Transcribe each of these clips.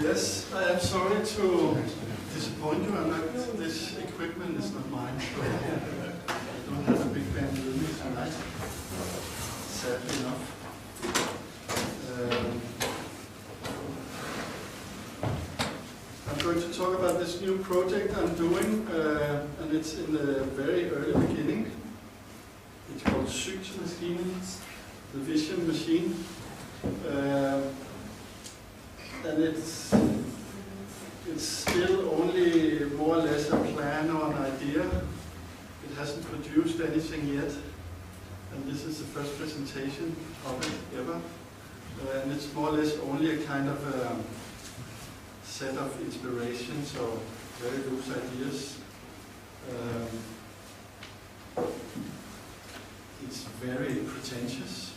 Yes, I am sorry to disappoint you. This equipment is not mine, so I don't have a big band with me tonight, sadly enough. I'm going to talk about this new project I'm doing, and it's in the very early beginning. It's called SYNSMASKINEN, the vision machine. And it's still only more or less a plan or an idea. It hasn't produced anything yet, and this is the first presentation of it ever. And it's more or less only a kind of set of inspirations or very loose ideas. It's very pretentious.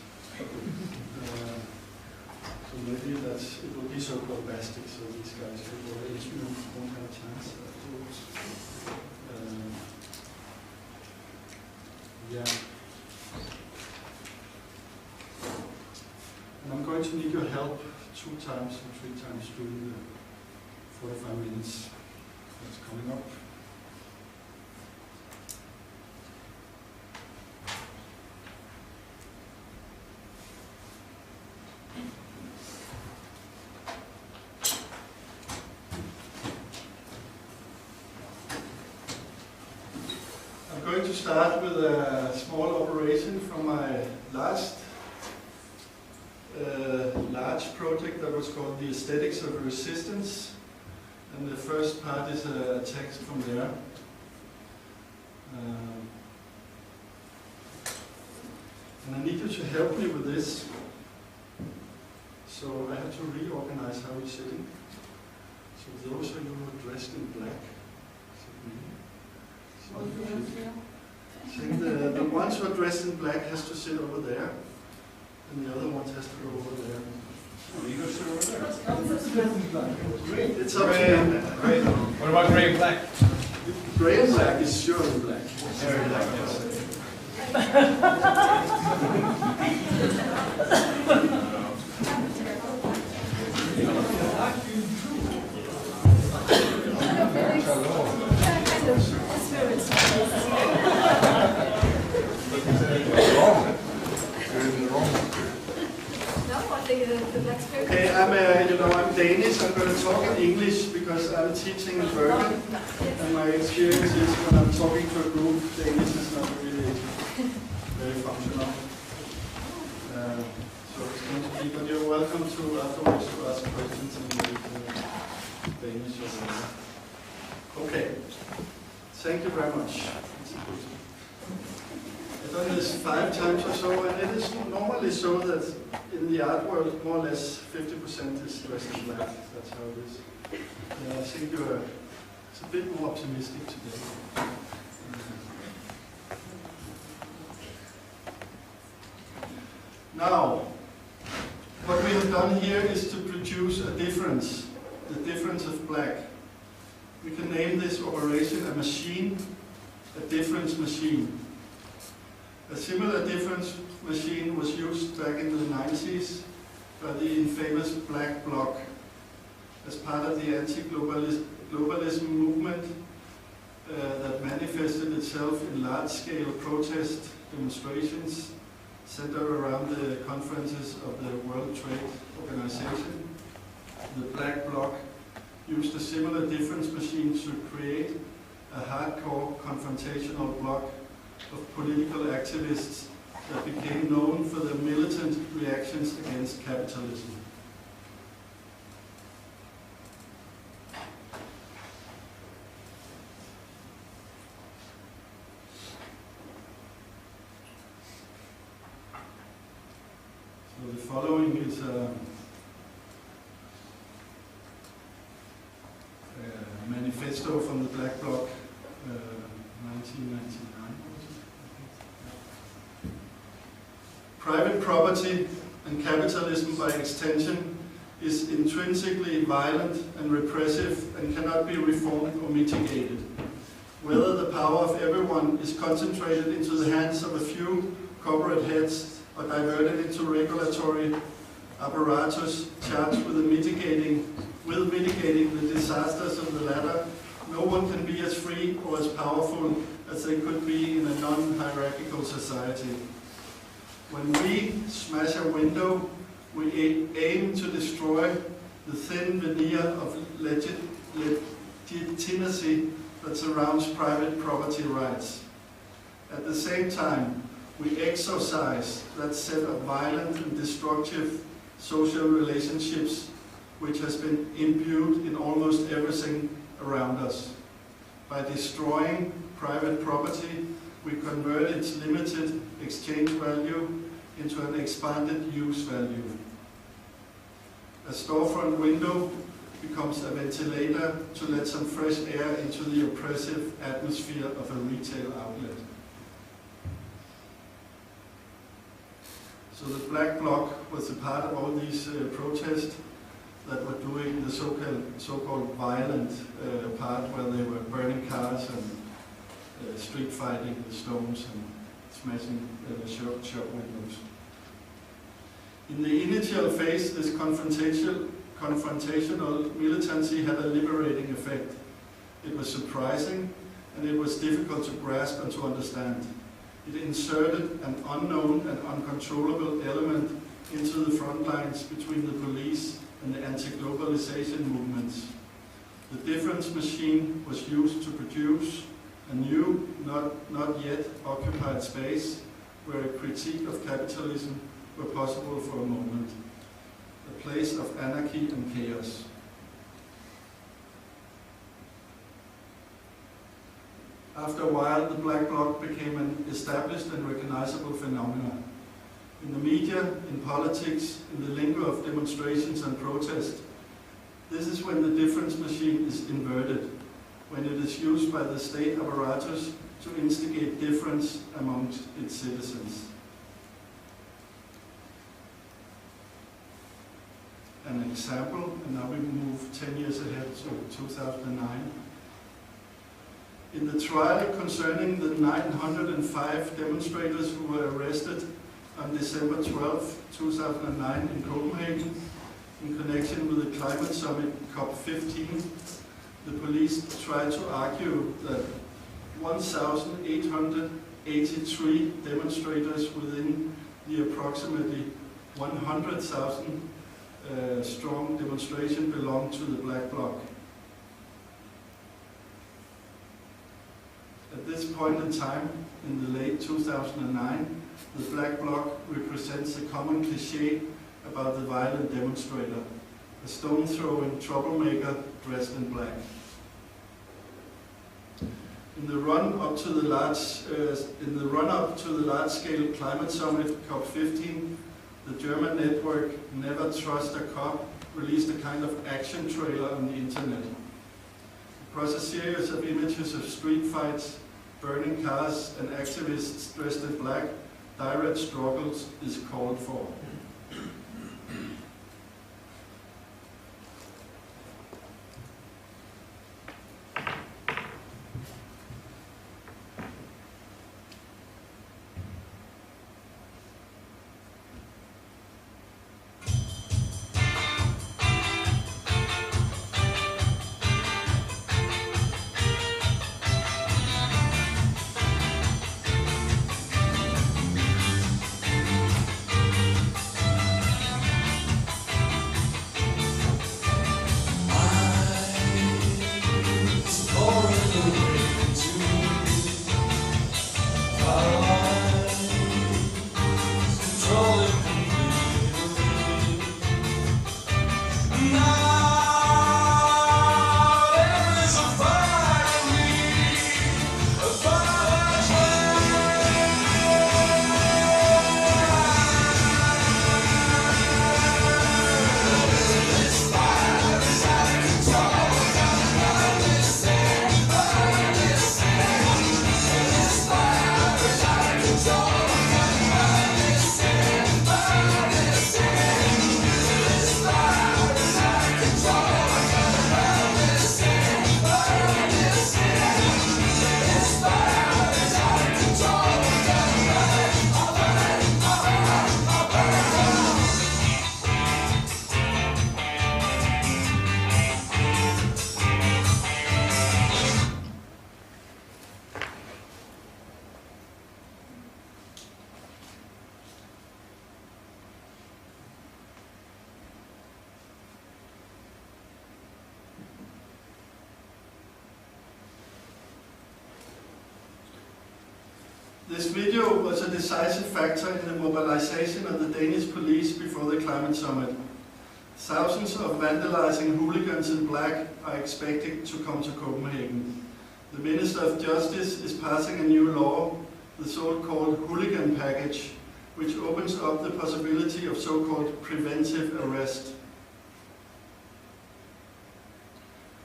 So maybe it will be so bombastic, so these guys won't have a chance afterwards. Yeah. And I'm going to need your help 2 times or 3 times during the 45 minutes that's coming up. I'm going to start with a small operation from my last large project that was called The Aesthetics of Resistance, and the first part is a text from there. And I need you to help me with this, so I have to reorganize how we're sitting. So those of you who are dressed in black, I think the ones who are dressed in black has to sit over there, and the other ones has to go over there. You go sit over there. Great. It's up to you. Great. What about grey and black? Grey and black is surely black. Very black, yes. Okay, I'm Danish. I'm going to talk in English because I'm teaching in verge, and my experience is when I'm talking to a group, Danish is not really very functional. So it's going to be, but you're welcome to afterwards to ask questions in Danish or whatever. Okay, thank you very much. I've done this 5 times or so, and it is normally so that in the art world, more or less 50% is dressed in black. That's how it is. I think it's a bit more optimistic today. Now, what we have done here is to produce a difference, the difference of black. We can name this operation a machine, a difference machine. A similar difference machine was used back in the 90s by the infamous Black Bloc as part of the anti-globalism movement that manifested itself in large-scale protest demonstrations centered around the conferences of the World Trade Organization. The Black Bloc used a similar difference machine to create a hardcore confrontational bloc of political activists that became known for their militant reactions against capitalism. So the following is a manifesto from the Black Bloc, 1999. Private property and capitalism by extension is intrinsically violent and repressive and cannot be reformed or mitigated. Whether the power of everyone is concentrated into the hands of a few corporate heads or diverted into regulatory apparatus charged with mitigating with mitigating the disasters of the latter, no one can be as free or as powerful as they could be in a non-hierarchical society. When we smash a window, we aim to destroy the thin veneer of legitimacy that surrounds private property rights. At the same time, we exorcise that set of violent and destructive social relationships which has been imbued in almost everything around us. By destroying private property, we convert its limited exchange value into an expanded use value. A storefront window becomes a ventilator to let some fresh air into the oppressive atmosphere of a retail outlet. So the Black Bloc was a part of all these protests that were doing the so-called violent part, where they were burning cars and street fighting with stones and smashing shop windows. In the initial phase, this confrontational militancy had a liberating effect. It was surprising, and it was difficult to grasp and to understand. It inserted an unknown and uncontrollable element into the front lines between the police and the anti-globalization movements. The difference machine was used to produce a new, not yet occupied space where a critique of capitalism were possible for a moment. A place of anarchy and chaos. After a while, the Black Bloc became an established and recognizable phenomenon. In the media, in politics, in the lingo of demonstrations and protest, this is when the difference machine is inverted, when it is used by the state apparatus to instigate difference amongst its citizens. An example, and now we move 10 years ahead to 2009. In the trial concerning the 905 demonstrators who were arrested on December 12, 2009 in Copenhagen in connection with the climate summit COP15, the police tried to argue that 1,883 demonstrators within the approximately 100,000 strong demonstration belonged to the Black Bloc. At this point in time, in the late 2009, the Black Bloc represents a common cliché about the violent demonstrator, a stone-throwing troublemaker dressed in black. In the run-up to the large-scale climate summit COP15, the German network Never Trust a Cop released a kind of action trailer on the internet. Across a series of images of street fights, burning cars, and activists dressed in black, direct struggles is called for. This video was a decisive factor in the mobilization of the Danish police before the climate summit. Thousands of vandalizing hooligans in black are expected to come to Copenhagen. The Minister of Justice is passing a new law, the so-called hooligan package, which opens up the possibility of so-called preventive arrest.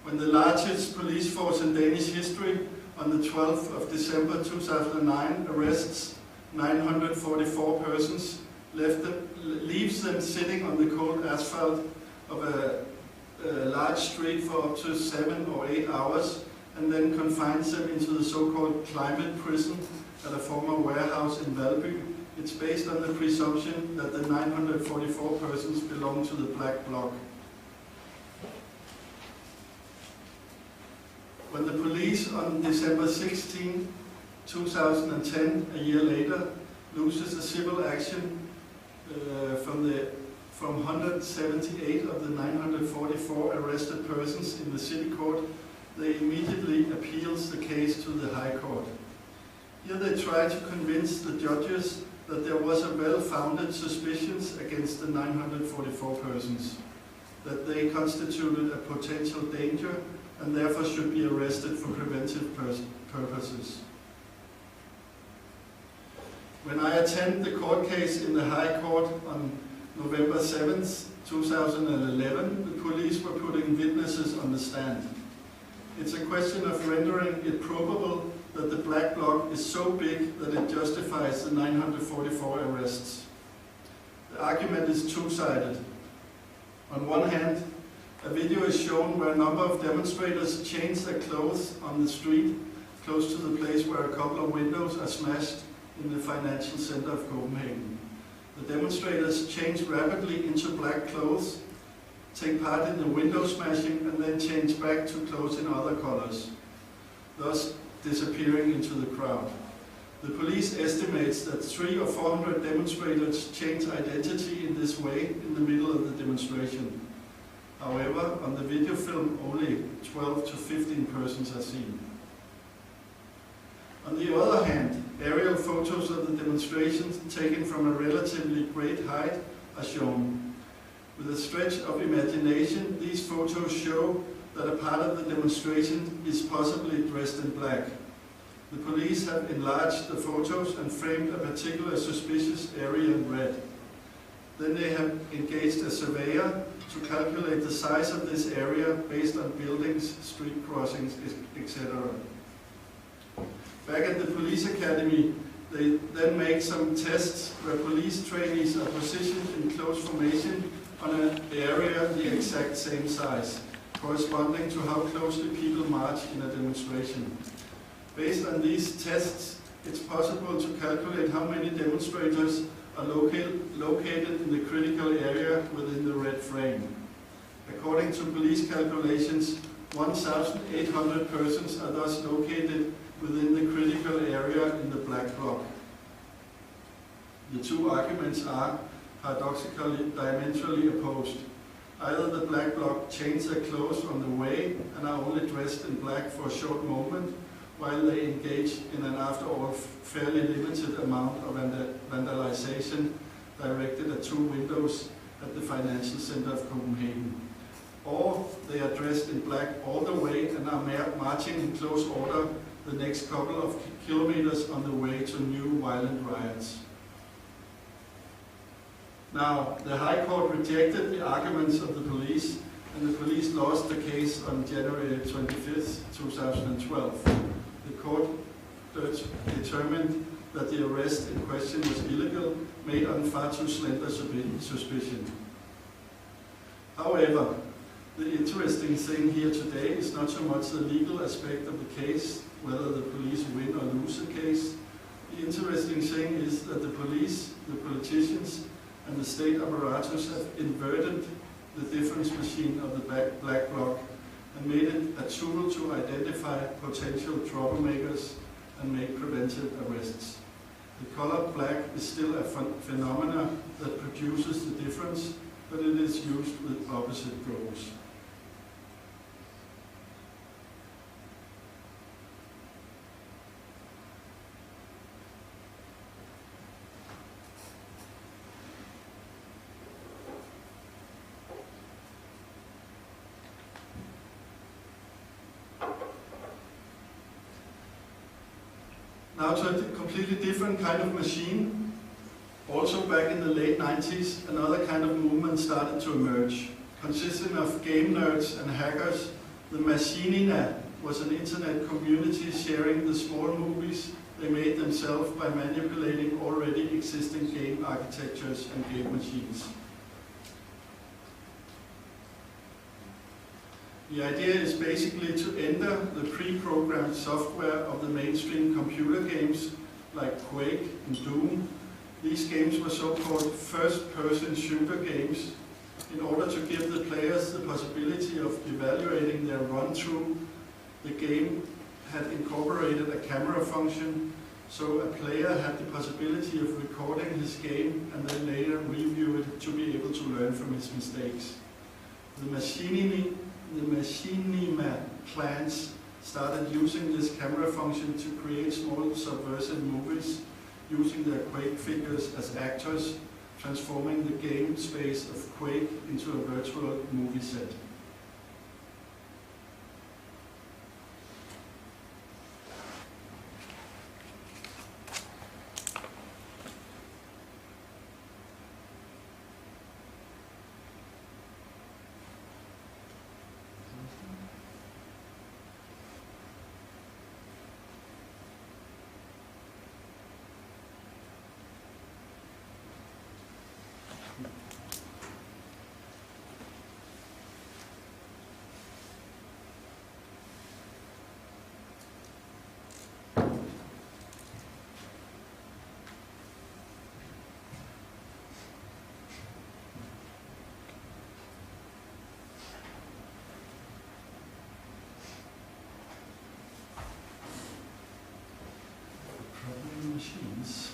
When the largest police force in Danish history, on the 12th of December 2009, arrests 944 persons, leaves them sitting on the cold asphalt of a large street for up to 7 or 8 hours, and then confines them into the so-called climate prison at a former warehouse in Valby. It's based on the presumption that the 944 persons belong to the Black Bloc. When the police on December 16, 2010, a year later, loses a civil action from 178 of the 944 arrested persons in the city court, they immediately appeals the case to the High Court. Here they try to convince the judges that there was a well-founded suspicions against the 944 persons, that they constituted a potential danger and therefore should be arrested for preventive purposes. When I attend the court case in the High Court on November 7th, 2011, the police were putting witnesses on the stand. It's a question of rendering it probable that the Black Bloc is so big that it justifies the 944 arrests. The argument is two-sided. On one hand, a video is shown where a number of demonstrators change their clothes on the street, close to the place where a couple of windows are smashed in the financial center of Copenhagen. The demonstrators change rapidly into black clothes, take part in the window smashing, and then change back to clothes in other colors, thus disappearing into the crowd. The police estimates that 300 or 400 demonstrators change identity in this way in the middle of the demonstration. However, on the video film, only 12 to 15 persons are seen. On the other hand, aerial photos of the demonstrations taken from a relatively great height are shown. With a stretch of imagination, these photos show that a part of the demonstration is possibly dressed in black. The police have enlarged the photos and framed a particular suspicious area in red. Then they have engaged a surveyor to calculate the size of this area based on buildings, street crossings, etc. Back at the police academy, they then make some tests where police trainees are positioned in close formation on an area the exact same size, corresponding to how closely people march in a demonstration. Based on these tests, it's possible to calculate how many demonstrators are located in the critical area within the red frame. According to police calculations, 1,800 persons are thus located within the critical area in the Black Bloc. The two arguments are paradoxically diametrically opposed. Either the Black Bloc change their clothes on the way and are only dressed in black for a short moment, while they engage in an, after all, fairly limited amount of vandalization directed at two windows at the financial center of Copenhagen. Or they are dressed in black all the way and are marching in close order the next couple of kilometers on the way to new violent riots. Now, the High Court rejected the arguments of the police, and the police lost the case on January 25th, 2012. The court determined that the arrest in question was illegal, made on far too slender suspicion. However, the interesting thing here today is not so much the legal aspect of the case, whether the police win or lose the case. The interesting thing is that the police, the politicians, and the state apparatus have inverted the difference machine of the Black Bloc and made it a tool to identify potential troublemakers and make preventive arrests. The color black is still a phenomenon that produces the difference, but it is used with opposite goals. Now to a completely different kind of machine. Also back in the late 90s, another kind of movement started to emerge. Consisting of game nerds and hackers, the SYNSMASKINEN was an internet community sharing the small movies they made themselves by manipulating already existing game architectures and game machines. The idea is basically to enter the pre-programmed software of the mainstream computer games like Quake and Doom. These games were so-called first-person shooter games in order to give the players the possibility of evaluating their run-through. The game had incorporated a camera function, so a player had the possibility of recording his game and then later review it to be able to learn from his mistakes. The SYNSMASKINEN clans started using this camera function to create small subversive movies, using their Quake figures as actors, transforming the game space of Quake into a virtual movie set. Machines.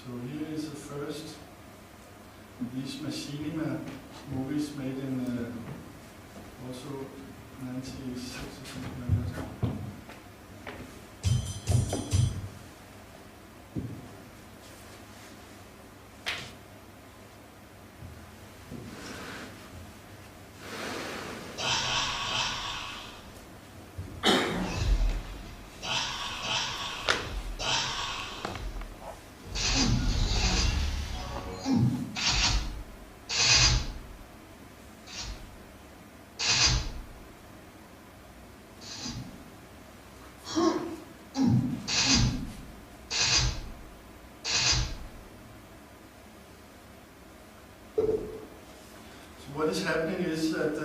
So here is the first of these SYNSMASKINEN movies made in also 96 or something like that. What is happening is that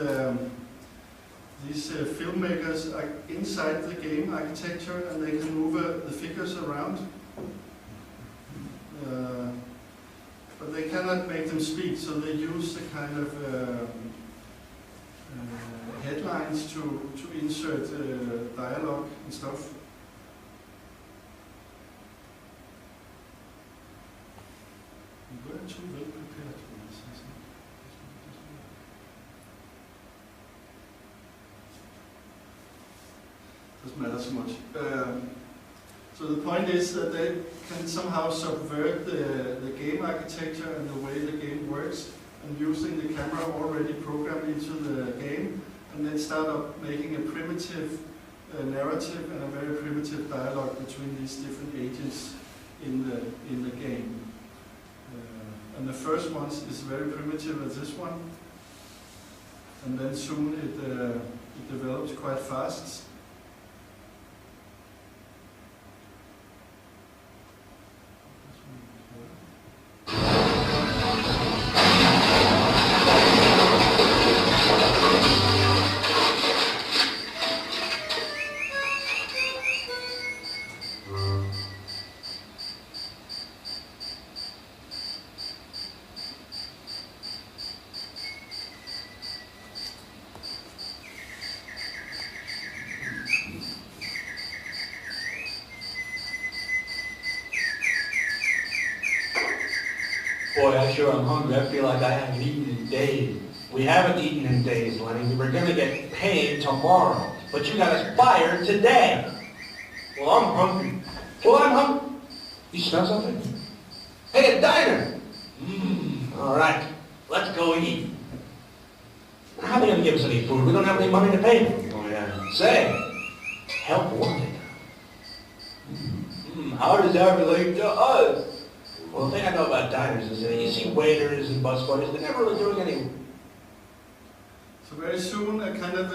these filmmakers are inside the game architecture and they can move the figures around, but they cannot make them speak, so they use the kind of headlines to insert dialogue and stuff. We were too well prepared for this, I think. Doesn't matter so much. So the point is that they can somehow subvert the game architecture and the way the game works, and using the camera already programmed into the game, and then start up making a primitive narrative and a very primitive dialogue between these different agents in the game. And the first one is very primitive as this one, and then soon it develops quite fast. Boy, I sure am hungry. I feel like I haven't eaten in days. We haven't eaten in days, Lenny. We were going to get paid tomorrow, but you got us fired today. Well, I'm hungry. Well, I'm hungry. You smell something? Hey, a diner. All right, let's go eat. How are they going to give us any food? We don't have any money to pay for. Oh, yeah. Say, help wanted. How does that relate to us? Well, the thing I know about diners is that you see waiters and busboys, they're never really doing any. So very soon a kind of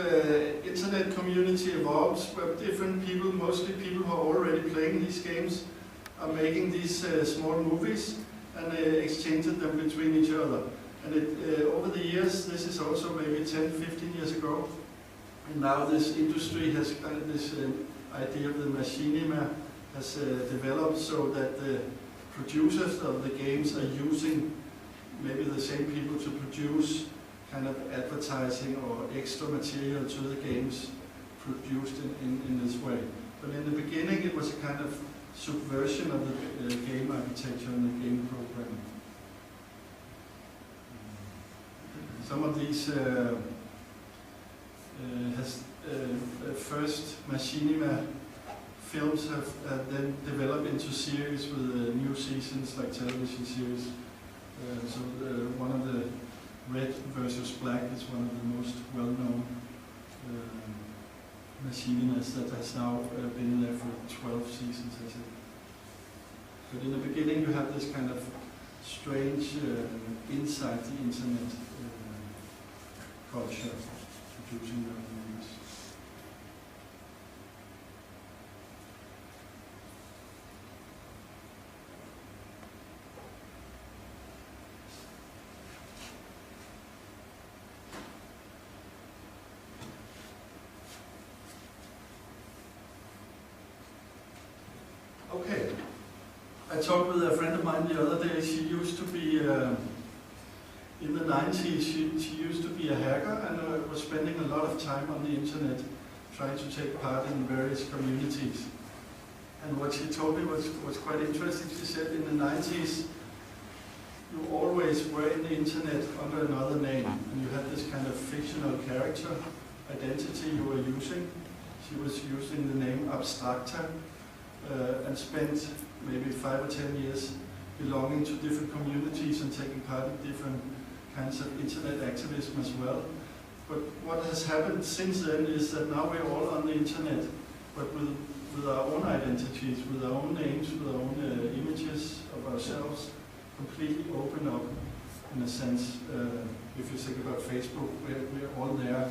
internet community evolves where different people, mostly people who are already playing these games, are making these small movies and exchanging them between each other. And over the years, this is also maybe 10, 15 years ago, and now this industry has kind of this idea of the machinima has developed so that the producers of the games are using maybe the same people to produce kind of advertising or extra material to the games produced in this way. But in the beginning it was a kind of subversion of the game architecture and the game programming. Some of these first machinima films have then developed into series with new seasons, like television series. One of the Red versus Black is one of the most well-known machinimas that has now been there for 12 seasons, I think. But in the beginning you have this kind of strange inside the internet culture producing your own movies. Okay, I talked with a friend of mine the other day. She used to be, in the 90s, she used to be a hacker and was spending a lot of time on the internet trying to take part in various communities. And what she told me was quite interesting. She said in the 90s, you always were in the internet under another name, and you had this kind of fictional character identity you were using. She was using the name Abstracta, and spent maybe 5 or 10 years belonging to different communities and taking part in different kinds of internet activism as well. But what has happened since then is that now we're all on the internet, but with our own identities, with our own names, with our own images of ourselves, completely open up in a sense. If you think about Facebook, we're all there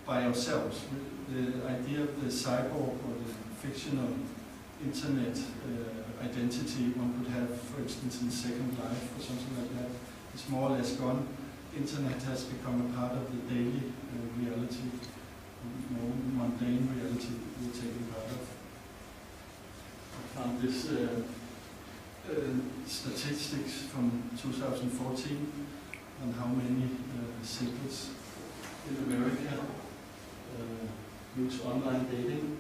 by ourselves. The idea of the cyborg or the fictional internet identity one could have, for instance, in Second Life or something like that, is more or less gone. Internet has become a part of the daily reality, more mundane reality we're taking part of. I found this statistics from 2014 on how many singles in America use online dating.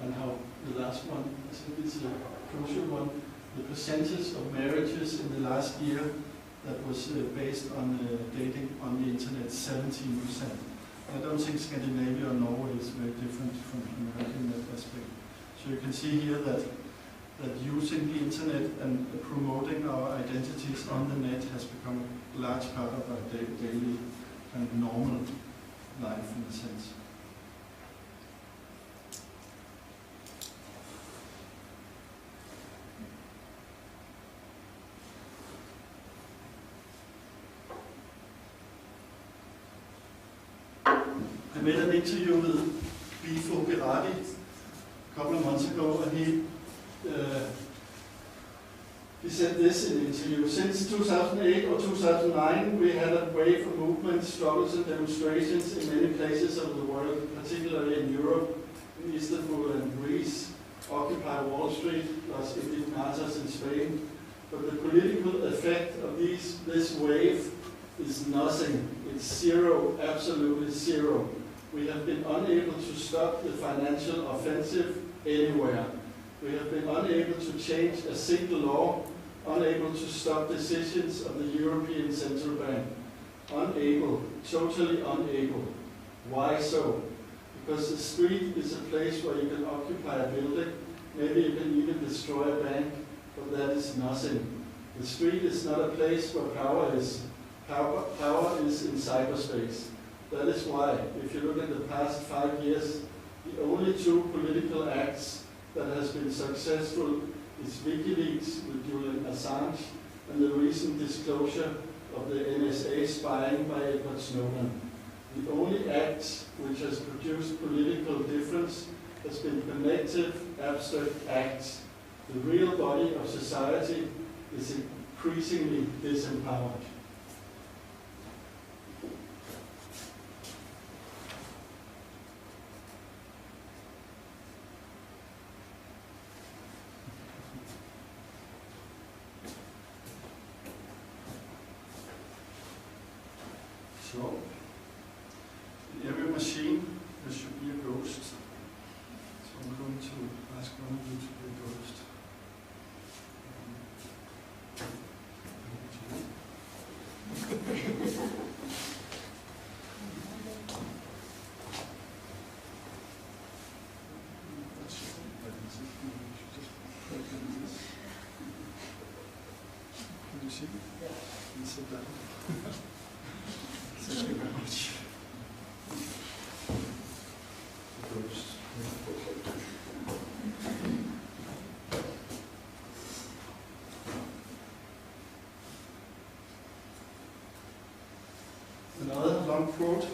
And how the last one, I think it's a crucial one, the percentage of marriages in the last year that was based on dating on the internet, 17%. I don't think Scandinavia or Norway is very different from America in that aspect. So you can see here that using the internet and promoting our identities on the net has become a large part of our daily and normal life in a sense. I made an interview with Bifo Gerati a couple of months ago, and he said this in the interview. Since 2008 or 2009, we had a wave of movements, struggles and demonstrations in many places of the world, particularly in Europe, in Istanbul and Greece, Occupy Wall Street, Los Indignados in Spain. But the political effect of this wave is nothing. It's zero, absolutely zero. We have been unable to stop the financial offensive anywhere. We have been unable to change a single law unable to stop decisions of the European Central Bank. Unable, totally unable. Why so? Because the street is a place where you can occupy a building, maybe you can even destroy a bank, but that is nothing. The street is not a place where power is. Power is in cyberspace. That is why, if you look at the past 5 years, the only 2 political acts that has been successful is WikiLeaks with Julian Assange and the recent disclosure of the NSA spying by Edward Snowden. The only act which has produced political difference has been connective, abstract acts. The real body of society is increasingly disempowered. So, in every machine there should be a ghost. So I'm going to ask one of you to be a ghost. Can you see it? Yeah. And sit down. Thank you very much. Another long quote.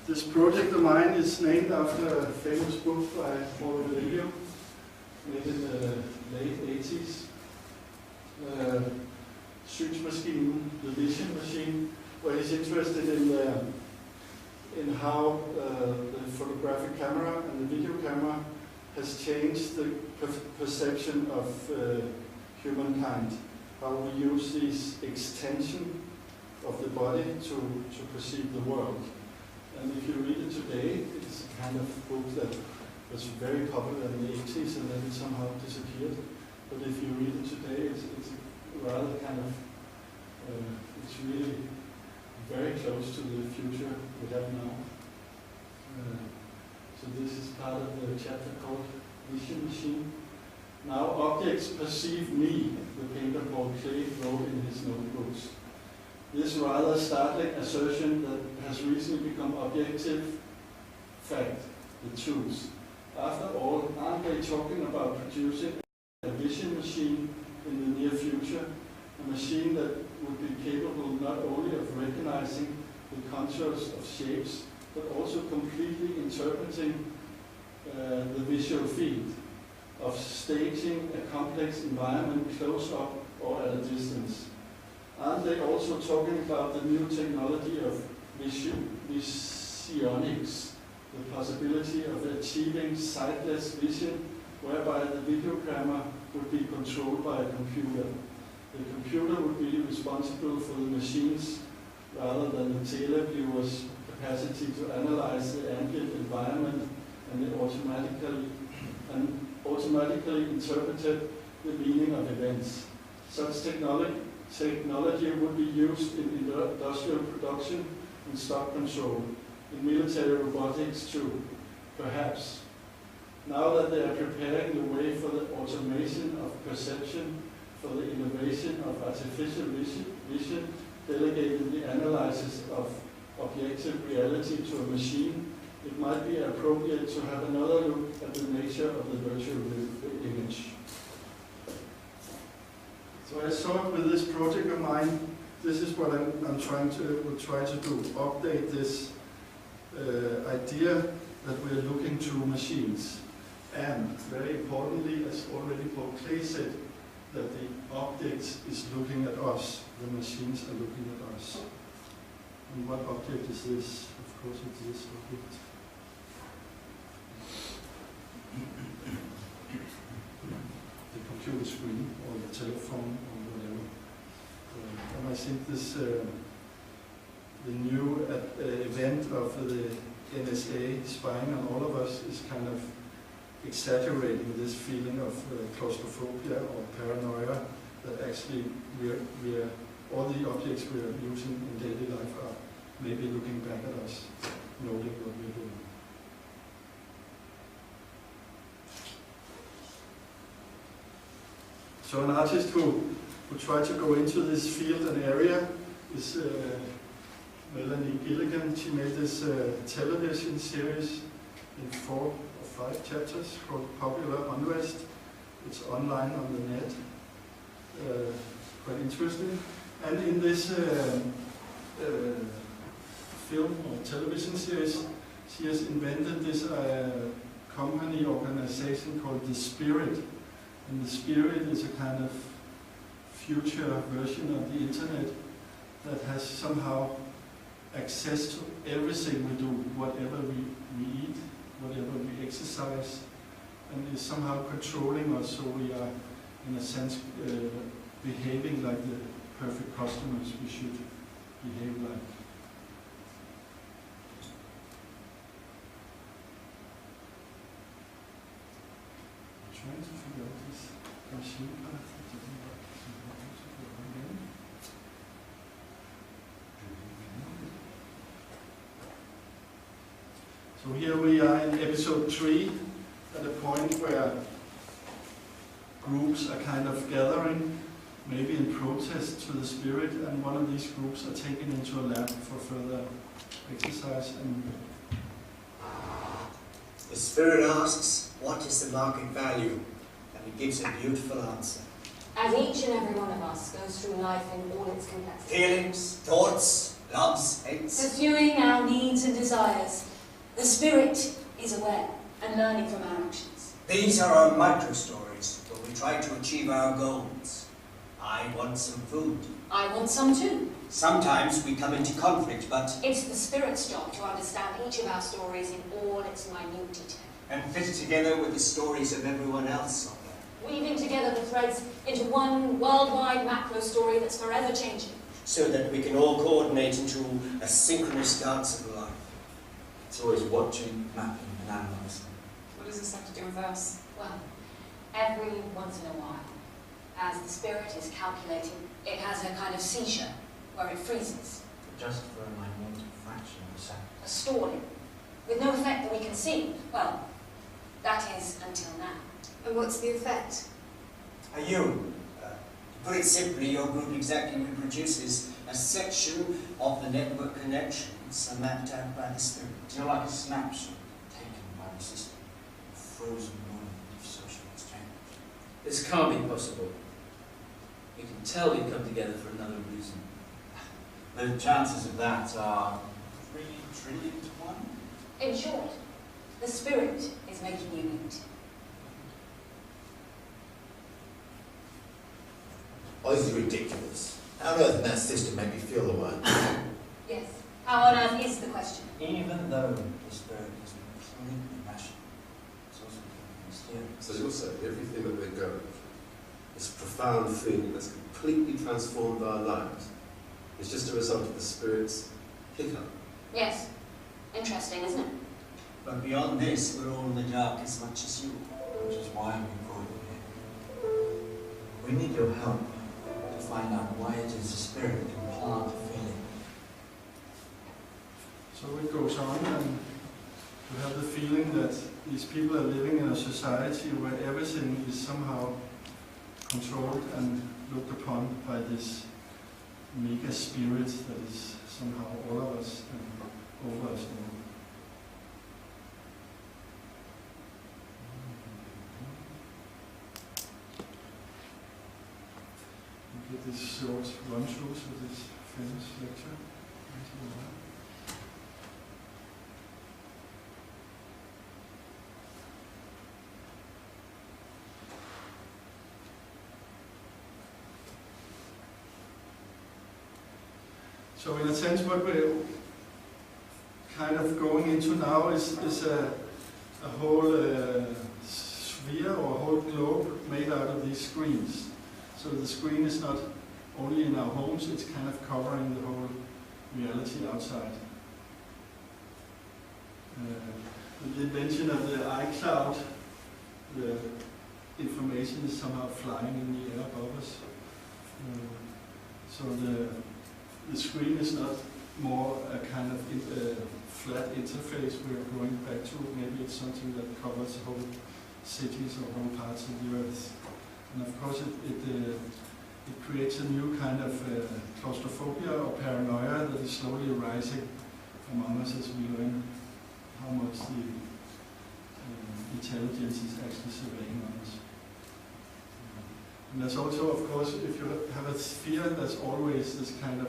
This project of mine is named after a famous book by Paul Virilio, made in the late 80s. SYNSMASKINEN, the vision machine, where he's interested in how the photographic camera and the video camera has changed the perception of humankind. How we use this extension of the body to perceive the world. And if you read it today, it's a kind of book that was very popular in the 80s and then it somehow disappeared. But if you read it today, it's rather kind of, it's really very close to the future we have now. So this is part of the chapter called Vision Machine. Now objects perceive me, the painter Paul Klee wrote in his notebooks. This rather startling assertion that has recently become objective fact, the truth. After all, aren't they talking about producing a vision machine in the near future? A machine that would be capable not only of recognizing the contours of shapes, but also completely interpreting the visual field, of staging a complex environment close up or at a distance. Aren't they also talking about the new technology of visionics, the possibility of achieving sightless vision, whereby the video camera would be controlled by a computer? The computer would be responsible for the machine's rather than the televiewer's capacity to analyze the ambient environment and automatically interpret the meaning of events. Such technology would be used in industrial production and stock control, in military robotics too, perhaps. Now that they are preparing the way for the automation of perception, for the innovation of artificial vision, delegating the analysis of objective reality to a machine, it might be appropriate to have another look at the nature of the virtual image. So I thought with this project of mine, this is what I'm trying to do, update this idea that we're looking to machines. And very importantly, as already Paul Klee said, that the object is looking at us, the machines are looking at us. And what object is this? Of course it's this object. The computer screen or the telephone or whatever. And I think this, the new event of the NSA spying on all of us is kind of exaggerating this feeling of claustrophobia or paranoia that actually all the objects we are using in daily life are maybe looking back at us, noting what we're doing. So an artist who tried to go into this field and area is Melanie Gilligan. She made this television series in 4 or 5 chapters called Popular Unrest. It's online on the net. Quite interesting. And in this film or television series, she has invented this company organization called The Spirit. And The Spirit is a kind of future version of the internet that has somehow access to everything we do, whatever we eat, whatever we exercise, and is somehow controlling us, so we are, in a sense, behaving like the perfect customers we should behave like. I'm trying to figure out this machine path. It doesn't work. So here we are in episode 3, at a point where groups are kind of gathering, maybe in protest to the spirit, and one of these groups are taken into a lab for further exercise. And the spirit asks, what is the market value? And it gives a beautiful answer. As each and every one of us goes through life in all its complexity. Feelings, thoughts, loves, hates. Pursuing our needs and desires, the spirit is aware and learning from our actions. These are our micro-stories, where we try to achieve our goals. I want some food. I want some too. Sometimes we come into conflict, but It's the spirit's job to understand each of our stories in all its minute detail. and fit it together with the stories of everyone else on there. Weaving together the threads into one worldwide macro story that's forever changing. So that we can all coordinate into a synchronous dance of life. It's always watching, mapping and analysing. What does this have to do with us? Well, every once in a while, as the spirit is calculating, it has a kind of seizure where it freezes. But just for a minute fraction of a second. A stalling, with no effect that we can see. Well, that is until now. And what's the effect? Are you? To put it simply, your group exactly reproduces a section of the network connections mapped out by the spirit. You're like a snapshot taken by the system, a frozen moment of social exchange. This can't be possible. You can tell we've come together for another reason. The chances of that are 3 trillion to 1. In short, the spirit is making you meet. Oh, this is ridiculous. How on earth can that system make me feel the way? Yes. How on earth is the question? Even though the spirit is completely rational, it's also mysterious. So you're saying everything that we're going through, this profound feeling that's completely transformed our lives, is just a result of the spirit's hiccup? Yes. Interesting, isn't it? But beyond this, we're all in the dark as much as you. Which is why we brought you here. We need your help to find out why it is the spirit can plant a feeling. so it goes on, and we have the feeling that these people are living in a society where everything is somehow controlled and looked upon by this mega spirit that is somehow all of us and over us all. We get this short run-through with this famous lecture. So in a sense, what we're kind of going into now is a whole sphere or a whole globe made out of these screens. So the screen is not only in our homes, it's kind of covering the whole reality outside. The invention of the iCloud, the information is somehow flying in the air above us, So the screen is not more a kind of flat interface we're going back to. Maybe it's something that covers whole cities or whole parts of the earth. And of course it creates a new kind of claustrophobia or paranoia that is slowly rising among us as we learn how much the intelligence is actually surveying on us. And there's also, of course, if you have a sphere, there's always this kind of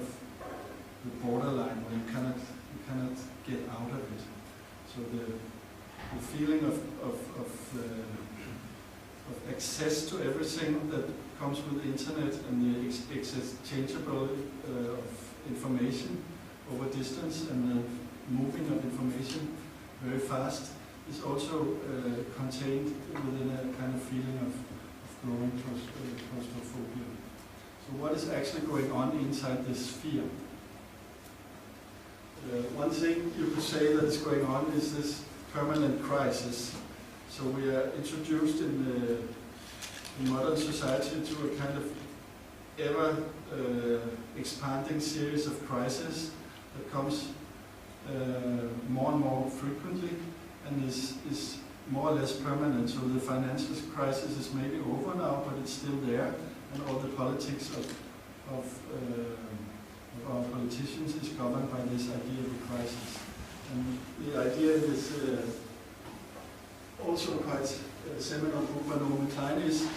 the borderline where you cannot get out of it. So the feeling of access to everything that comes with the internet and the exchangeable of information over distance and the moving of information very fast is also contained within a kind of feeling of growing claustrophobia. So what is actually going on inside this sphere? One thing you could say that is going on is this permanent crisis. So we are introduced in modern society to a kind of ever expanding series of crises that comes more and more frequently and is more or less permanent. So the financial crisis is maybe over now, but it's still there, and all the politics of our politicians is governed by this idea of a crisis. And the idea is also quite seminal book by Norman Klein is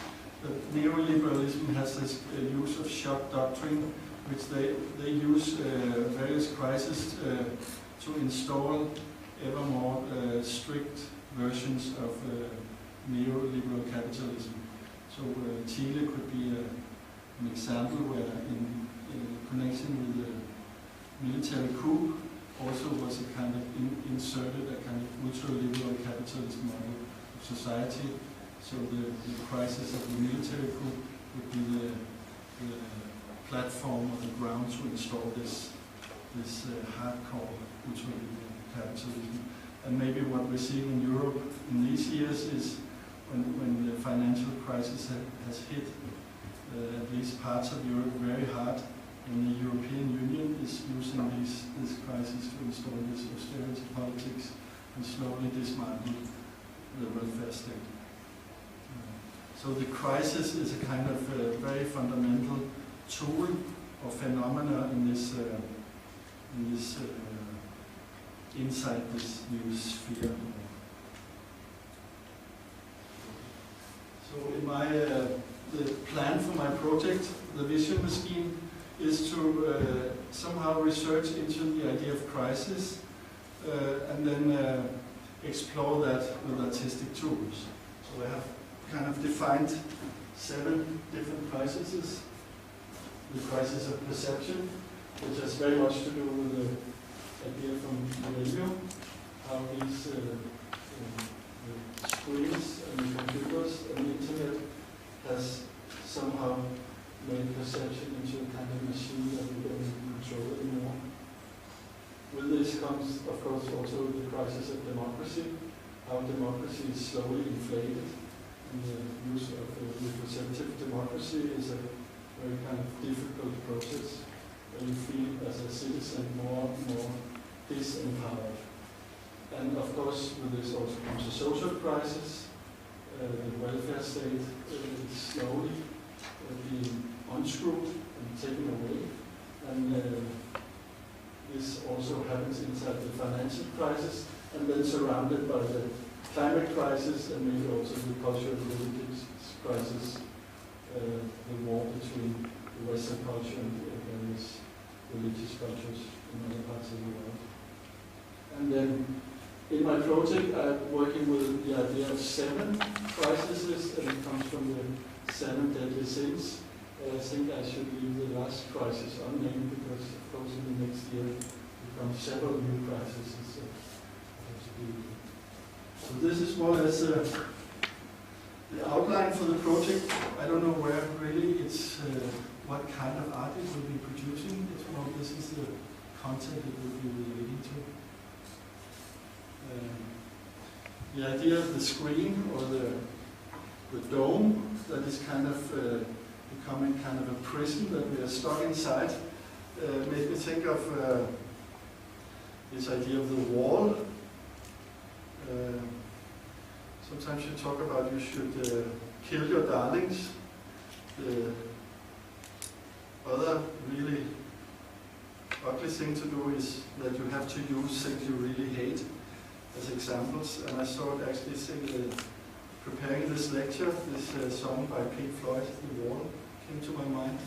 that neoliberalism has this use of shock doctrine, which they use various crises to install ever more strict versions of neoliberal capitalism. So Chile could be an example where in connection with the military coup also was a kind of inserted a kind of ultra-liberal capitalist model of society. So the crisis of the military coup would be the platform or the ground to install this hardcore ultra-liberal capitalism. And maybe what we're seeing in Europe in these years is when the financial crisis has hit at least parts of Europe very hard, and the European Union is using this crisis to install this austerity politics and slowly dismantle the welfare state. So the crisis is a kind of very fundamental tool or phenomena in this inside this new sphere. So in my the plan for my project, the Vision Machine, is to somehow research into the idea of crisis and then explore that with artistic tools. So I have kind of defined 7 different crises. The crisis of perception, which has very much to do with the idea from the radio, how these screens and the computers and the internet has somehow made perception into a kind of machine that we don't control anymore. With this comes, of course, also the crisis of democracy, how democracy is slowly inflated, and the use of representative democracy is a very kind of difficult process, where you feel as a citizen more and more disempowered. And of course, with this also comes a social crisis. The welfare state is slowly being unscrewed and taken away. And this also happens inside the financial crisis, and then surrounded by the climate crisis and maybe also the cultural religious crisis, the war between the Western culture and the various religious cultures in other parts of the world. And then in my project I'm working with the idea of 7 crises, and it comes from the 7 deadly sins. I think I should leave the last crisis unnamed because, of course, in the next year there come several new crises. So this is more or less the outline for the project. I don't know where really it's what kind of art it will be producing. It's more, this is the content it will be relating to. The idea of the screen or the dome that is kind of the becoming kind of a prison that we are stuck inside. Made me think of this idea of the wall. Sometimes you talk about you should kill your darlings. The other really ugly thing to do is that you have to use things you really hate as examples. And I thought actually preparing this lecture, this song by Pink Floyd, The Wall, came to my mind.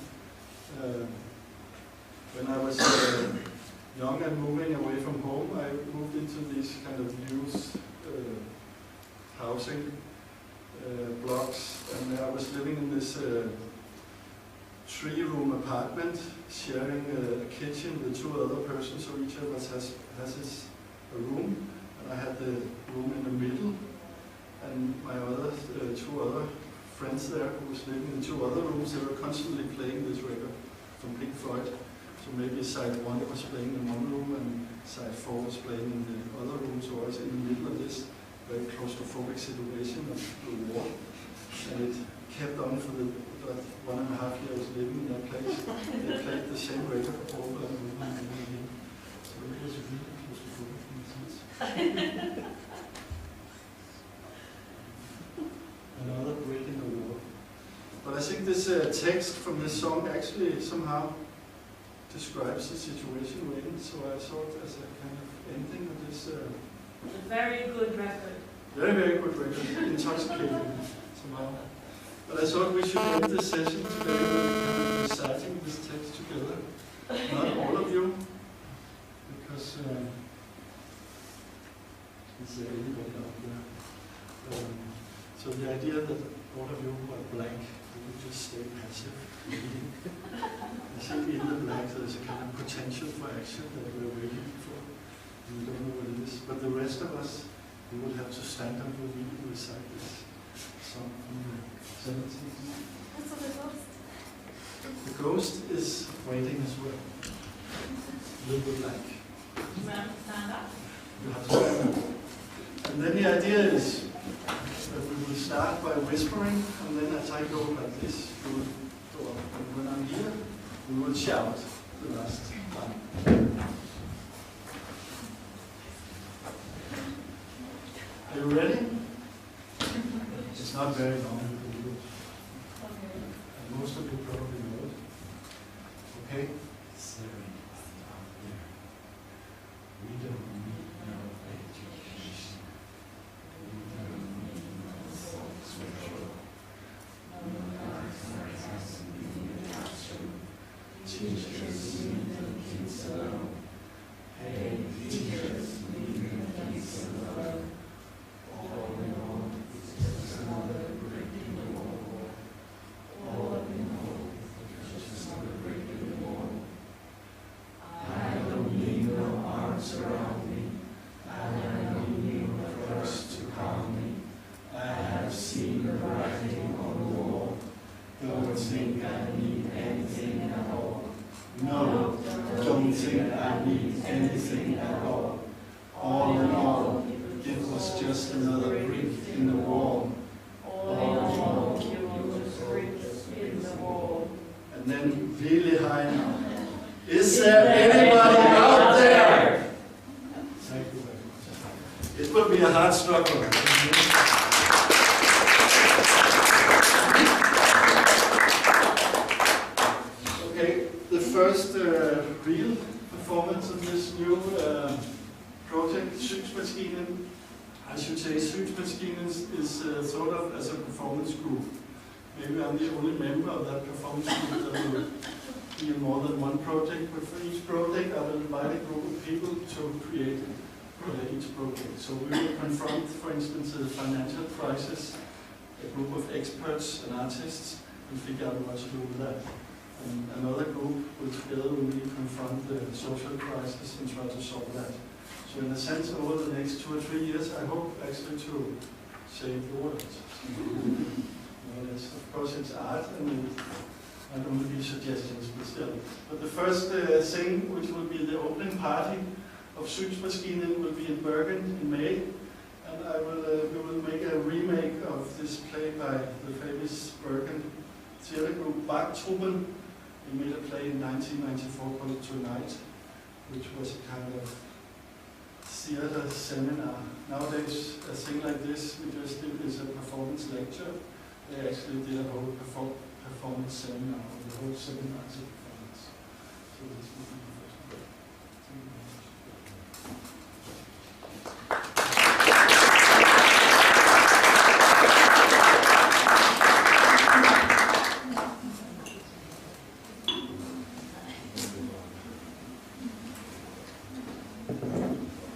When I was young and moving away from home, I moved into these kind of used housing blocks, and I was living in this 3-room apartment, sharing a kitchen with 2 other persons, so each of us has a room, and I had the room in the middle, and my other 2 other friends there who was living in 2 other rooms, they were constantly playing this record from Pink Floyd. So maybe side 1 was playing in one room and side 4 was playing in the other room, so I was in the middle of this very claustrophobic situation of the war. And it kept on for the 1.5 years living in that place. They played the same record over and over and over again. So it was really claustrophobic in a sense. Another break in the war. But I think this text from this song actually somehow describes the situation we're in, so I thought as a kind of ending of this... a very good record. Very, very good record. Intoxicating somehow. But I thought we should end this session today with kind of reciting this text together. Not all of you, because is there anybody out there? So the idea that all of you who are blank, you would just stay passive. I think in the blank there's a kind of potential for action that we're waiting for. We don't know what it is. But the rest of us, we would have to stand up and really recite this song from the 70s. What's on the ghost? The ghost is waiting as well. A little bit like. You have to stand up? You have to stand up. And then the idea is that we will start by whispering, and then as I go like this, we will go up. And when I'm here, we will shout the last time. Are you ready? It's not very long. And most of you probably know it. Okay? We don't need no education. We don't need no thoughts ritual. No life teachers leave the kids alone. Hey, teachers, leave the kids alone. All in all, it's just another brick in the wall. All in all, it's just another brick in the wall. I don't need no arms around me. I don't need no first to calm me. I have seen the writing on the wall. Don't think I need anything at all. No, don't think I need anything at all. All in all, it was just another brick in the wall. All in all, it was bricks in the wall. And then really high now. Is there anybody out there? Thank you very much. It will be a hard struggle. Okay, the first real performance of this new project, SYNSMASKINEN. I should say SYNSMASKINEN is thought of as a performance group. Maybe I'm the only member of that performance group that will be in more than one project, but for each project I will invite a group of people to create each project. So we will confront, for instance, the financial crisis, a group of experts and artists, and figure out what to do with that. And another group will together with me confront the social crisis and try to solve that. So in a sense, over the next 2 or 3 years, I hope actually to save the world. Of course, it's art, and it might only be suggestions, but still. But the first thing, which will be the opening party of SYNSMASKINEN, will be in Bergen in May, and we will make a remake of this play by the famous Bergen theater group Bach-Truppen. We made a play in 1994 called Tonight, which was a kind of theater seminar. Nowadays, a thing like this we just did is a performance lecture. They actually did a whole performance seminar, the whole seminar is a performance. So this will be the first one.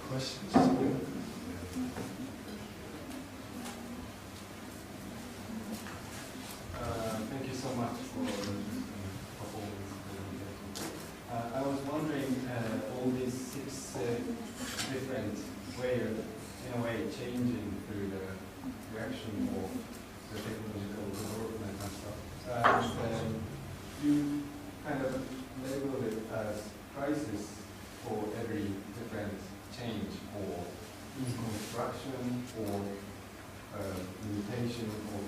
Questions? Thank you so much for this performance. I was wondering, all these 6 different ways, in a way, changing through the reaction of the technological development and stuff. And you kind of label it as crisis for every different change or construction or limitation or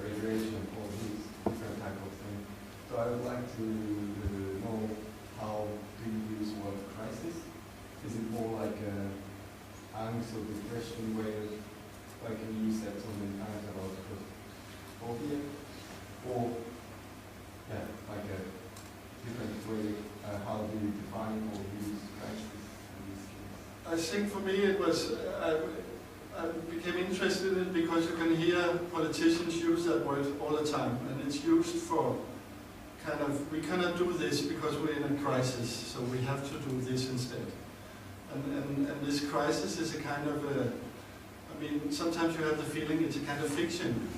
regulation or these different type of things. So I would like to know, how do you use the word crisis? Is it more like angst or depression where, like you said so many times about phobia, or like a different way, how do you define or use crisis in this case? I think for me it was, I became interested in it because you can hear politicians use that word all the time, and it's used for kind of, we cannot do this because we're in a crisis, so we have to do this instead. And this crisis is a kind of a, I mean, sometimes you have the feeling it's a kind of fiction,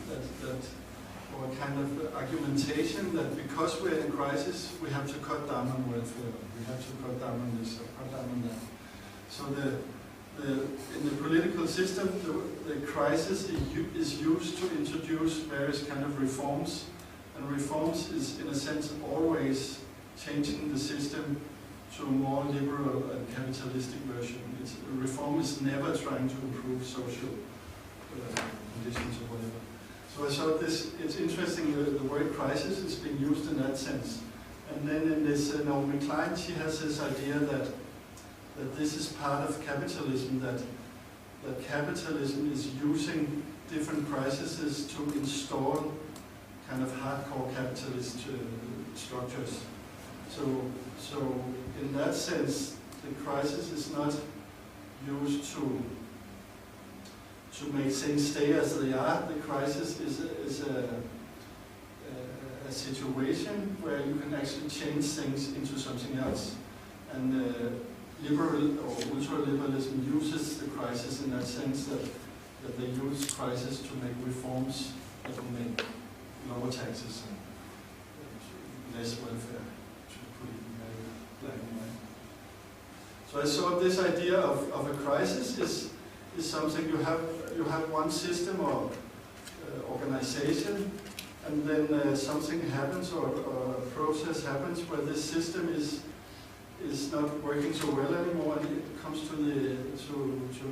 or a kind of argumentation that because we're in a crisis, we have to cut down on welfare, we have to cut down on this, or cut down on that. So in the political system, the crisis is used to introduce various kind of reforms, and reforms is in a sense always changing the system to a more liberal and capitalistic version. Reform is never trying to improve social conditions or whatever. So I thought it's interesting that the word crisis is being used in that sense. And then in this Naomi Klein, she has this idea that this is part of capitalism, that capitalism is using different crises to install kind of hardcore capitalist structures. So in that sense, the crisis is not used to make things stay as they are. The crisis is a situation where you can actually change things into something else. And liberal or ultra-liberalism uses the crisis in that sense that they use crisis to make reforms that will make lower taxes and less welfare, to put it very black and white. So I saw this idea of a crisis is something you have one system or organization, and then something happens or a process happens where this system is not working so well anymore, and it comes to a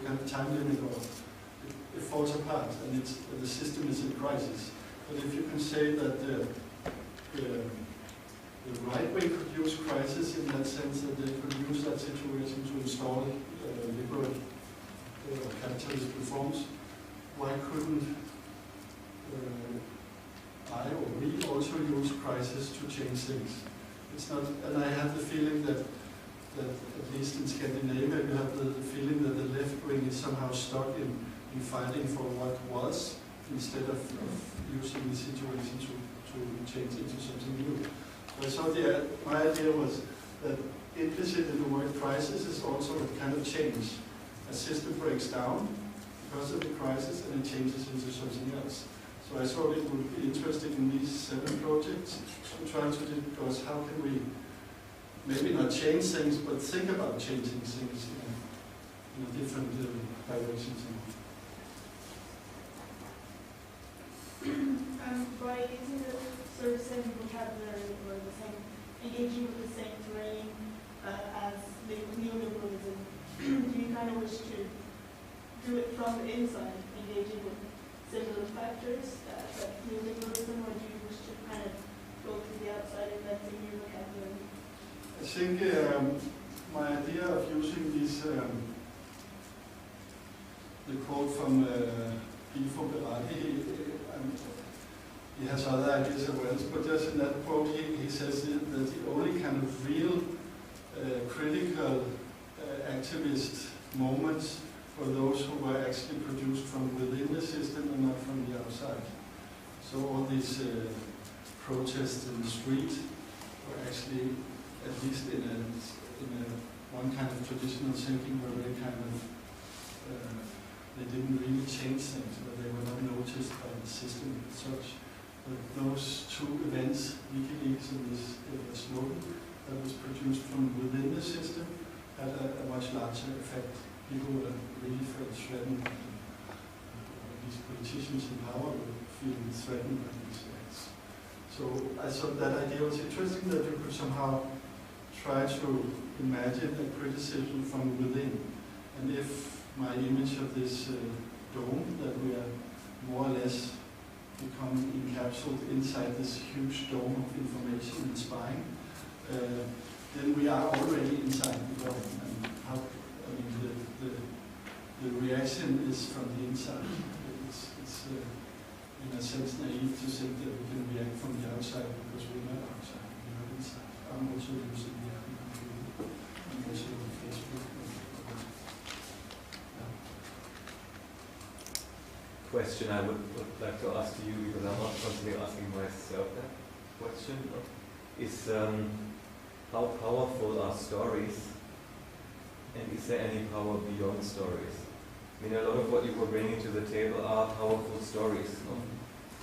kind of time limit, or it falls apart, and the system is in crisis. But if you can say that the right way could use crisis in that sense, that they could use that situation to install liberal capitalist reforms, why couldn't I or we also use crisis to change things? It's not, and I have the feeling that at least in Scandinavia, you have the feeling that the left wing is somehow stuck in fighting for what was, instead of using the situation to change into something new. So I thought my idea was that implicit in the word crisis is also a kind of change. A system breaks down because of the crisis and it changes into something else. So I thought it would be interesting in these 7 projects to try to discuss how can we maybe not change things, but think about changing things in a different directions. By using the sort of same vocabulary or the same, engaging with the same terrain as neoliberalism, do you kind of wish to do it from the inside, engaging with similar factors that neoliberalism, or do you wish to kind of think my idea of using these, the quote from he has other ideas as well, but just in that quote he says that the only kind of real critical activist moments were those who were actually produced from within the system and not from the outside. So all these protests in the street were actually, at least in one kind of traditional thinking, were very kind of, they didn't really change things, but they were not noticed by the system as such. But those two events, WikiLeaks and this Snowden, that was produced from within the system, had a much larger effect. People were really felt threatened, these politicians in power were feeling threatened by these acts. So I thought that idea was interesting, that you could somehow try to imagine a criticism from within. And if my image of this dome, that we are more or less become encapsulated inside this huge dome of information and spying, then we are already inside the dome. And how, I mean, the reaction is from the inside. It's in a sense naive to think that we can react from the outside, because we're not outside, we're not inside. I'm also using the Apple computer, I'm also on Facebook. Question I would like to ask to you, because I'm not constantly asking myself that question, is how powerful are stories, and is there any power beyond stories? I mean, a lot of what you were bringing to the table are powerful stories. No?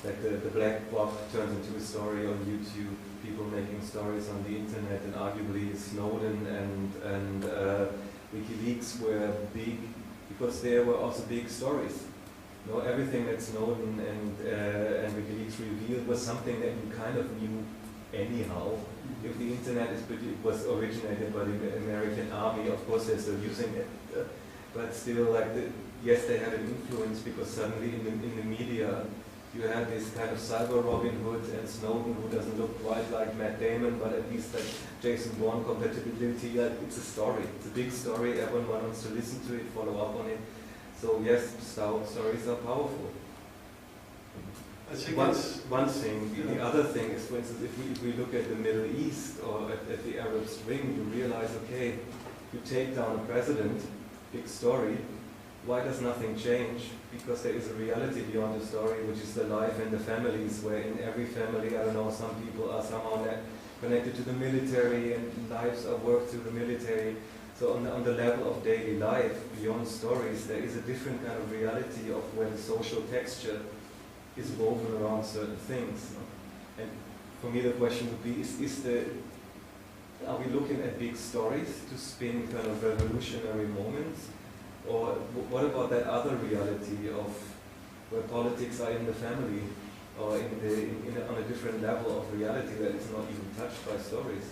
Like the black box turns into a story on YouTube, people making stories on the internet, and arguably Snowden and WikiLeaks were big, because there were also big stories. No, everything that Snowden and WikiLeaks revealed was something that you kind of knew anyhow. If the internet was originated by the American army, of course they're still using it. But still, like, yes, they had an influence, because suddenly in the media you had this kind of cyber Robin Hood and Snowden, who doesn't look quite like Matt Damon, but at least like Jason Bourne compatibility. Like, it's a story. It's a big story. Everyone wants to listen to it, follow up on it. So yes, stories are powerful. I think one thing. The other thing is, for instance, if we look at the Middle East or at the Arab Spring, you realize, okay, you take down a president, big story. Why does nothing change? Because there is a reality beyond the story, which is the life and the families, where in every family, I don't know, some people are somehow connected to the military, and lives are worked through the military. So on the level of daily life, beyond stories, there is a different kind of reality of where the social texture is woven around certain things. And for me the question would be, are we looking at big stories to spin kind of revolutionary moments? Or what about that other reality of where politics are in the family, or on a different level of reality that is not even touched by stories?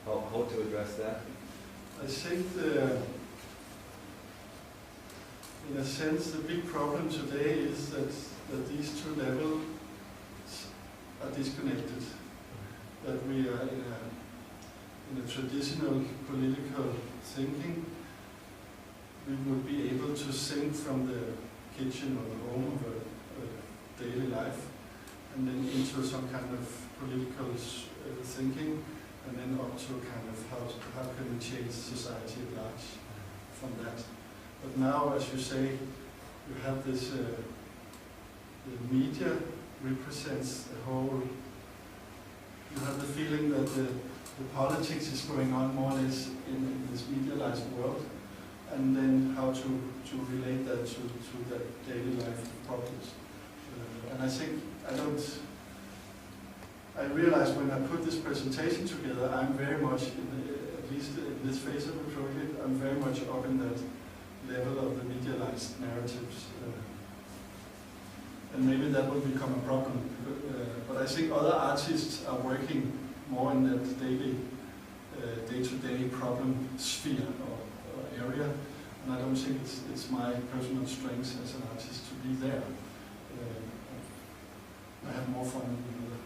How to address that? I think in a sense, the big problem today is that these two levels are disconnected. That we are in a traditional political thinking, we would be able to think from the kitchen or the home of a daily life, and then into some kind of political thinking, and then up to kind of how can we change society at large from that. But now, as you say, you have this, the media represents the whole, you have the feeling that the politics is going on more or less in this medialized world, and then how to relate that to the daily life problems. And I think, I realized when I put this presentation together, I'm very much, at least in this phase of the project, I'm very much up in that level of the medialized narratives. And maybe that will become a problem. But I think other artists are working more in that daily, day-to-day problem sphere or area. And I don't think it's my personal strength as an artist to be there. I have more fun in the area,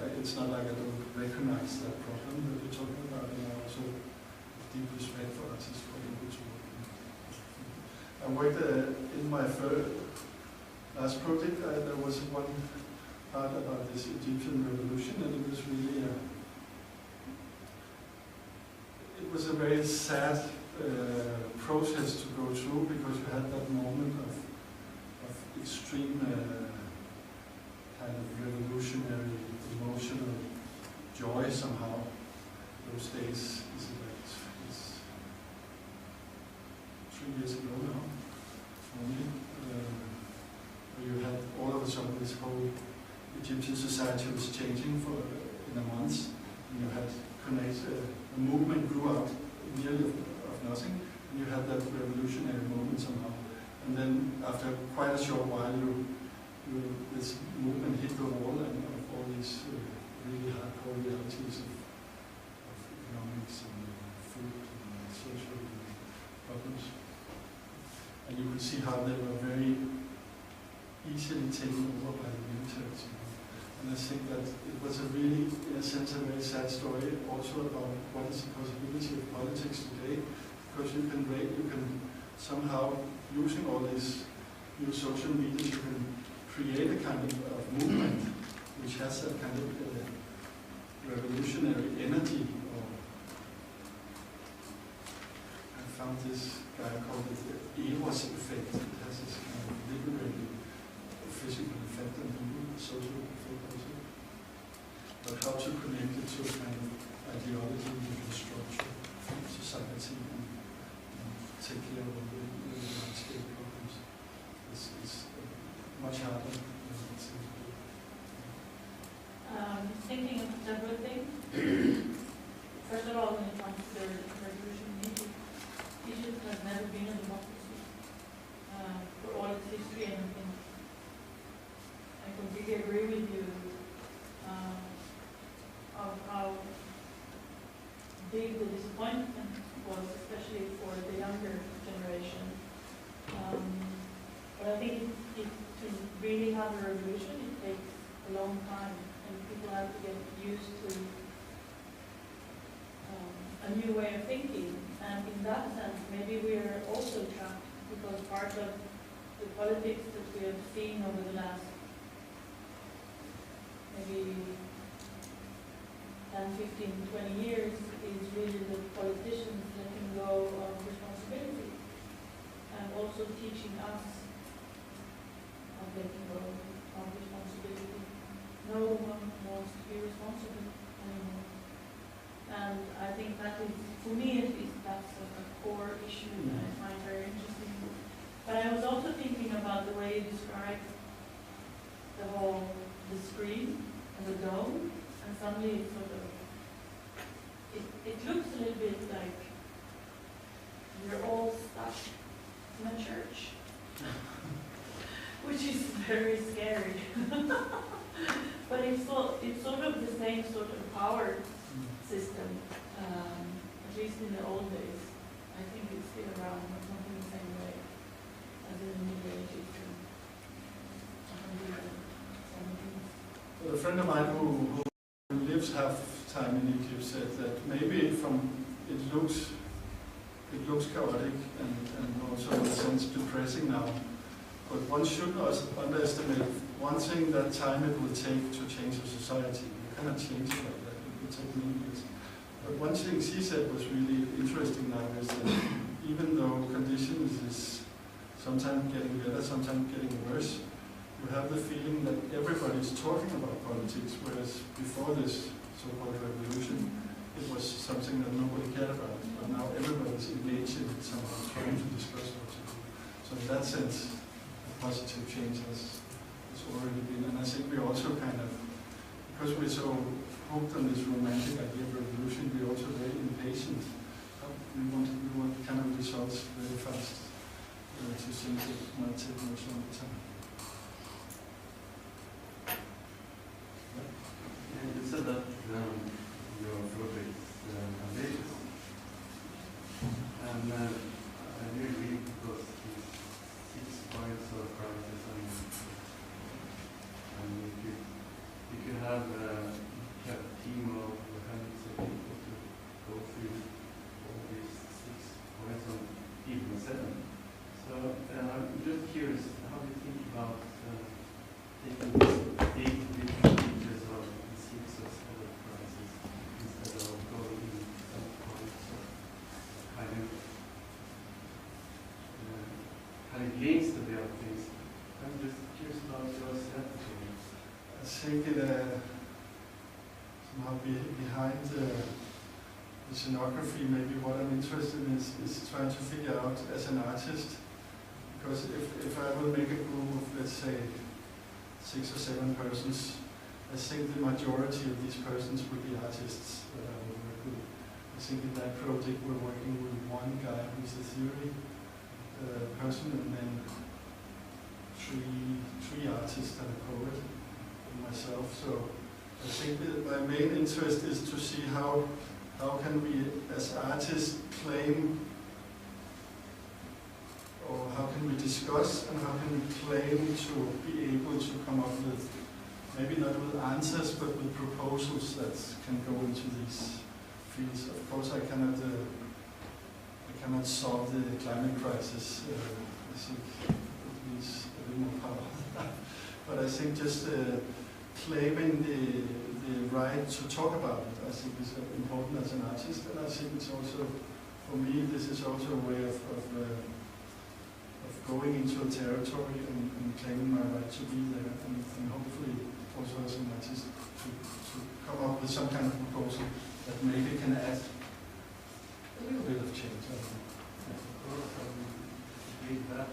but it's not like I don't recognize recognize that problem that you're talking about, and I also have deep respect for artists for able to work in it. I worked in my last project, there was one part about this Egyptian revolution, and it was really it was a very sad process to go through, because you had that moment of extreme kind of revolutionary, emotional joy somehow. Those days, it's 3 years ago now, only, where you had all of a sudden this whole Egyptian society was changing in a month, and you had a movement grew out nearly of nothing, and you had that revolutionary moment somehow. And then after quite a short while, this movement hit the wall, and of all these really hardcore realities of economics and food and social problems. And you could see how they were very easily taken over by the military. And I think that it was a really, in a sense, a very sad story also about what is the possibility of politics today, because you can somehow, using all these new social media, you can create a kind of movement which has that kind of revolutionary energy. I found this guy called the Eros effect. It has this kind of liberating physical effect and social effect also. But how to connect it to a kind of ideology you can structure society and take care of the landscape problems is much harder than it seems to be. Thinking of several things. First of all, when it comes to the revolution in Egypt, Egypt has never been a democracy for all its history, and I completely agree with you of how big the disappointment was, especially for the younger generation. But I think to really have a revolution, it takes a long time, and people have to get used to a new way of thinking. And in that sense, maybe we are also trapped, because part of the politics that we have seen over the last maybe 10, 15, 20 years is really the politicians letting go of responsibility, and also teaching us of letting go of responsibility. No one wants to be responsible anymore. And I think that is, for me at least, that's a core issue that I find very interesting. But I was also thinking about the way you described the screen and the dome, and suddenly it sort of, it looks a little bit like we're all stuck in a church, which is very scary. But it's sort of the same sort of power system, at least in the old days. I think it's still around, but not in the same way as in the Middle Ages. A friend of mine who lives half time in Egypt said that maybe it looks chaotic and also in a sense depressing now, but one should not underestimate one thing, that time it will take to change a society. You cannot change it like that. It will take many years. But one thing she said was really interesting now is that even though conditions is sometimes getting better, sometimes getting worse, you have the feeling that everybody's talking about politics, whereas before this so-called revolution, it was something that nobody cared about. But now everybody's engaged in it somehow, trying to discuss what to do. So in that sense, a positive change has already been. And I think we also kind of, because we're so hooked on this romantic idea of revolution, we're also very impatient. We want kind of results very fast. To think it might take much longer time. And you said that your project is ambitious. And I do agree, because these 6 points of crisis, and if you have a team of 100 somehow behind the scenography. Maybe what I'm interested in is trying to figure out as an artist, because if I will make a group of, let's say, 6 or 7 persons, I think the majority of these persons will be artists that I will work with. I think in that project we're working with one guy who's a theory person, and then three artists and a poet, and myself. So I think that my main interest is to see how can we as artists claim, or how can we discuss, and how can we claim to be able to come up with, maybe not with answers, but with proposals that can go into these fields. Of course, I cannot solve the climate crisis. I think it needs a little more power. But I think just claiming the right to talk about it, I think is important as an artist. And I think it's also, for me, this is also a way of going into a territory and claiming my right to be there, and hopefully also as an artist to come up with some kind of proposal that maybe can add a little bit of change. I think. Of course, I agree with that.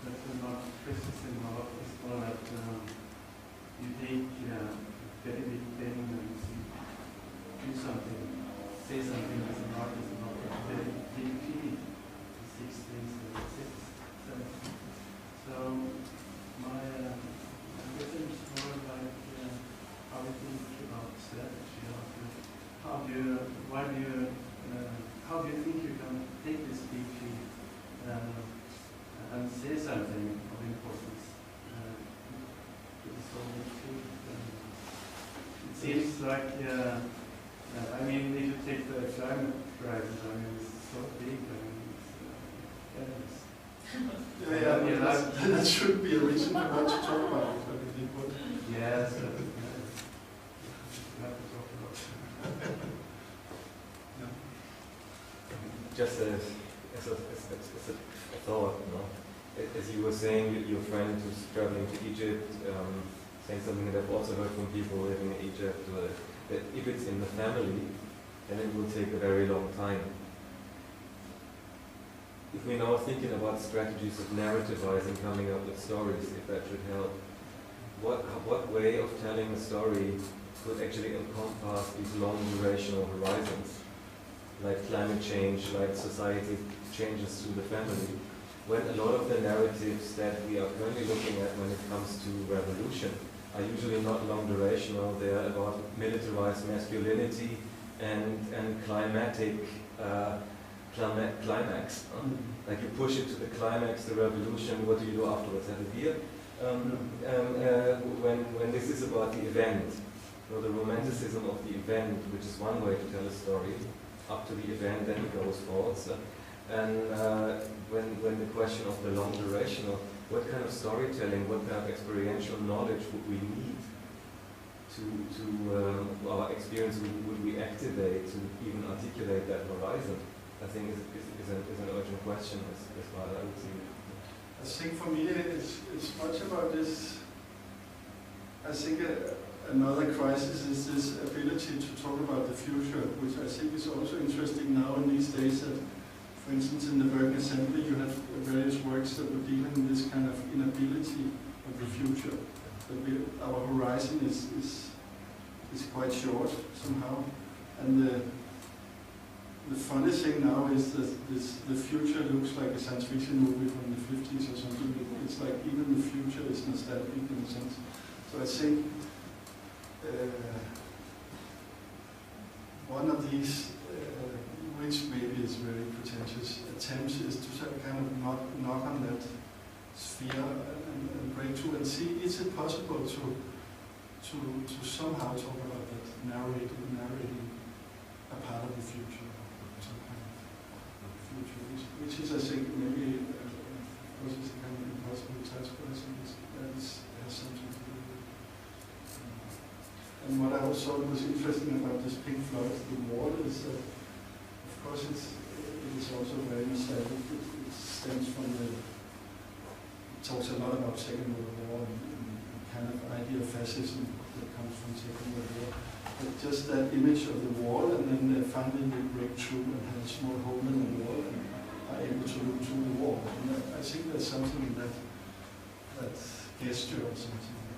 That's not criticism of it. It's more that you take a very big thing and do something, say something as an artist, not a very big field. 6 things and 6, 7. So my question is more like how you think about strategy. How do you think you can take this big field and say something of importance to this whole big field? It seems like, I mean, if you take the climate crisis, I mean, it's so big. I mean, it's that should be a reason for not to talk about it, but it would. Yes, we have to talk about it. Just as a thought, no? As you were saying, your friend who's traveling to Egypt, saying something that I've also heard from people living in Egypt, that if it's in the family, then it will take a very long time. If we're now thinking about strategies of narrativizing, coming up with stories, if that should help, what way of telling a story could actually encompass these long durational horizons, like climate change, like society changes through the family, when a lot of the narratives that we are currently looking at when it comes to revolution are usually not long durational. They are about militarized masculinity and climatic climax. Like you push it to the climax, the revolution, what do you do afterwards? Have a beer? When this is about the event, the romanticism of the event, which is one way to tell a story, up to the event, then it goes forward. And when the question of the long durational, what kind of storytelling, what kind of experiential knowledge would we need to our experience, would we activate to even articulate that horizon? I think is an urgent question as far as I would see it. I think for me it's much about this. I think another crisis is this ability to talk about the future, which I think is also interesting now in these days. That, for instance, in the Bergen Assembly, you have various works that were dealing with this kind of inability of the future. That our horizon is quite short somehow, and the funny thing now is that the future looks like a science fiction movie from the 50s or something. It's like even the future is nostalgic in a sense. So I think one of these, which maybe is very pretentious, attempts is to kind of knock on that sphere and break through and see, is it possible to somehow talk about that, narrating a part of the future. Which is, I think, maybe of course it's a kind of impossible task, but I think that has something to do with it. And what I also thought was interesting about this Pink Floyd, The Wall, is that, of course, it is also very nostalgic. It stems from it talks a lot about Second World War and kind of idea of fascism that comes from Second World War. But just that image of the wall, and then finally they break through and have a small hole in the wall and are able to look through the wall. And I think that's something that gesture or something.